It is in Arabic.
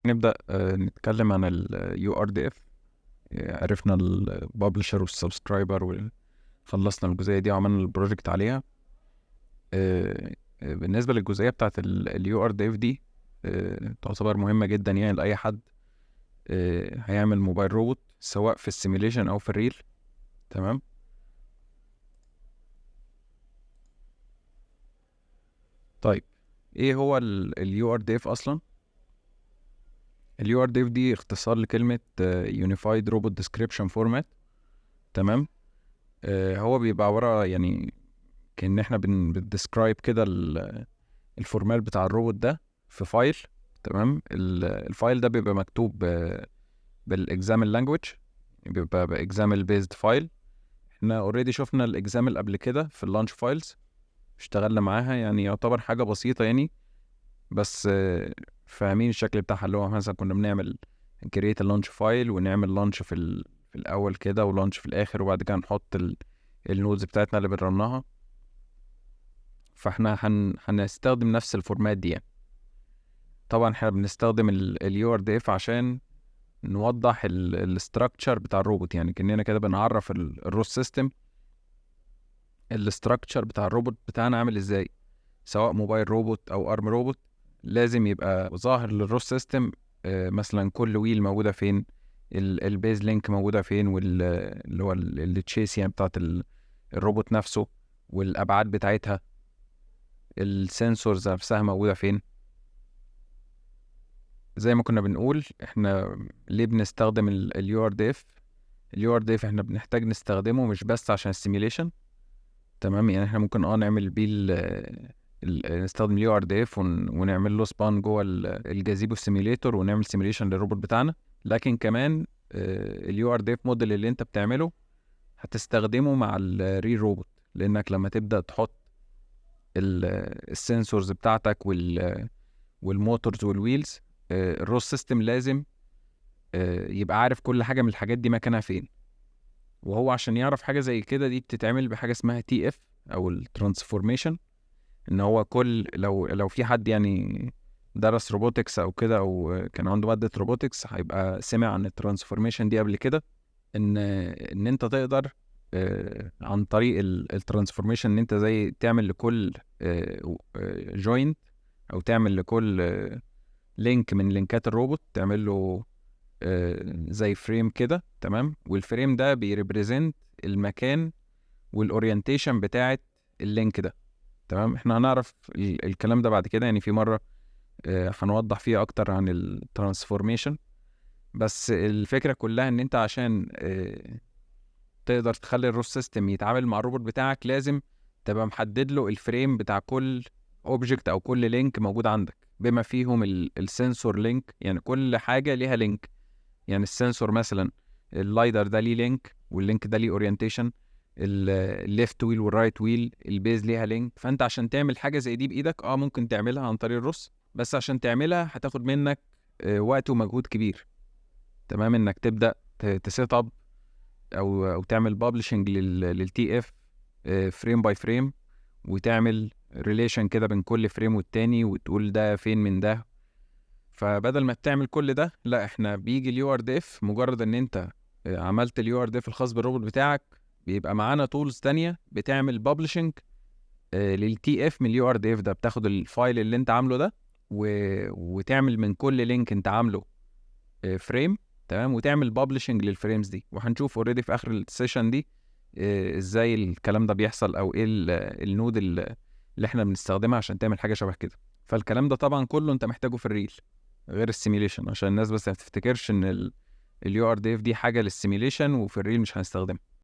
نبدأ نتكلم عن ال URDF. عرفنا الببلشر والسبسكرايبر وخلصنا الجزئية دي وعملنا البروجكت عليها. بالنسبة للجزئية بتاعت ال URDF دي تعتبر مهمة جدا يعني لأي حد هيعمل موبايل روبوت سواء في السيميليشن أو في الريل. تمام. طيب، ايه هو ال URDF أصلا؟ ال URDF دي اختصار لكلمة Unified Robot Description Format. تمام. هو بيبقى عبارة يعني كأن احنا بندسكرايب كده الفورمات بتاع الروبوت ده في فايل. تمام. الفايل ده بيبقى مكتوب بالاكزامل لانجويج، بيبقى باكزامل بيزد فايل. احنا اوريدي شفنا الاكزامل قبل كده في اللانش فايلز، اشتغلنا معاها، يعني يعتبر حاجة بسيطة يعني. بس فاهمين الشكل بتاعها، اللي هو مثلا كنا بنعمل كريت اللانش فايل ونعمل لانش في الاول كده ولانش في الاخر، وبعد كده نحط النودز بتاعتنا اللي بنرنها. فاحنا هنستخدم نفس الفورمات دي يعني. طبعا احنا بنستخدم ال URDF عشان نوضح الاستراكشر بتاع الروبوت، يعني كأننا كده بنعرف الروس سيستم الاستراكشر بتاع الروبوت بتاعنا عامل ازاي. سواء موبايل روبوت او ارم روبوت، لازم يبقى ظاهر للروس سيستم مثلا كل ويل موجودة فين، البيز لينك موجودة فين، واللي هو التشيس يعني بتاعت الروبوت نفسه، والابعاد بتاعتها، السنسورز نفسها موجودة فين. زي ما كنا بنقول احنا ليه بنستخدم ال URDF. ال URDF احنا بنحتاج نستخدمه مش بس عشان السيميليشن. تمام. يعني احنا ممكن نعمل بيه نستخدم ال URDF ونعمل له سبان جوه الجازيبو سيميليتور ونعمل سيميليشن للروبوت بتاعنا. لكن كمان ال URDF موديل اللي انت بتعمله هتستخدمه مع الري روبوت، لانك لما تبدأ تحط السنسورز بتاعتك والموتورز والويلز، الروس سيستم لازم يبقى عارف كل حاجة من الحاجات دي مكانها فين. وهو عشان يعرف حاجة زي كده دي بتتعمل بحاجة اسمها TF أو الترانسفورميشن. إن هو لو في حد يعني درس روبوتكس أو كده، أو كان عنده مادة روبوتكس، هيبقى سمع عن الترانسفورميشن دي قبل كده. إن أنت تقدر عن طريق الترانسفورميشن إن أنت زي تعمل لكل جوينت، أو تعمل لكل لينك من لينكات الروبوت، تعمل له زي فريم كده. تمام. والفريم ده بيريبريزنت المكان والاورينتيشن بتاعت اللينك ده. تمام. احنا هنعرف الكلام ده بعد كده، يعني في مرة هنوضح فيه اكتر عن الترانسفورميشن. بس الفكرة كلها ان انت عشان تقدر تخلي الروس سيستم يتعامل مع الروبوت بتاعك، لازم تبقى محدد له الفريم بتاع كل اوبجكت او كل لينك موجود عندك، بما فيهم السنسور لينك. يعني كل حاجة ليها لينك. يعني السنسور مثلا اللايدر ده ليه لينك، واللينك ده ليه اورينتيشن، الليفت ويل والرايت ويل البيز ليها لينك. فانت عشان تعمل حاجه زي دي بايدك ممكن تعملها عن طريق الرص، بس عشان تعملها هتاخد منك وقت ومجهود كبير. تمام. انك تبدا تسيت اب او تعمل بابلشنج للتي اف فريم باي فريم، وتعمل ريليشن كده بين كل فريم والتاني، وتقول ده فين من ده. فبدل ما تعمل كل ده، لا، احنا بيجي اليو ار دي اف مجرد ان انت عملت اليو ار دي اف الخاص بالروبوت بتاعك، بيبقى معانا تولز تانية بتعمل بابلشنج للتي اف من اليو ار دي اف ده. بتاخد الفايل اللي انت عامله ده وتعمل من كل لينك انت عامله فريم. تمام. وتعمل بابلشنج للفريمز دي، وهنشوف اوريدي في اخر السيشن دي ازاي الكلام ده بيحصل، او ايه النود اللي احنا بنستخدمها عشان تعمل حاجة شبه كده. فالكلام ده طبعا كله انت محتاجه في الريل غير السيميليشن، عشان الناس بس ما تفتكرش ان اليو ار دي اف دي حاجه للسيميليشن وفي الريل مش هنستخدمها.